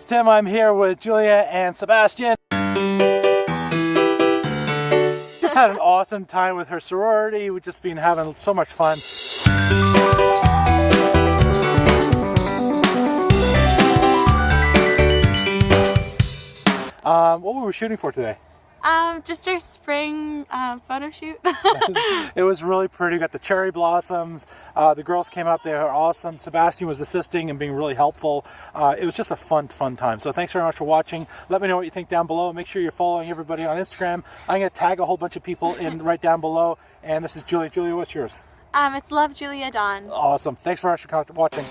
it's Tim. I'm here with Julia and Sebastian. Just had an awesome time with her sorority. We've just been having so much fun. What were we shooting for today? Just our spring photo shoot. It was really pretty. We got the cherry blossoms. The girls came up. They were awesome. Sebastian was assisting and being really helpful. It was just a fun time. So thanks very much for watching. Let me know what you think down below. Make sure you're following everybody on Instagram. I'm going to tag a whole bunch of people in right down below. And this is Julia. Julia, what's yours? It's Love Julia Dawn. Awesome. Thanks very much for watching.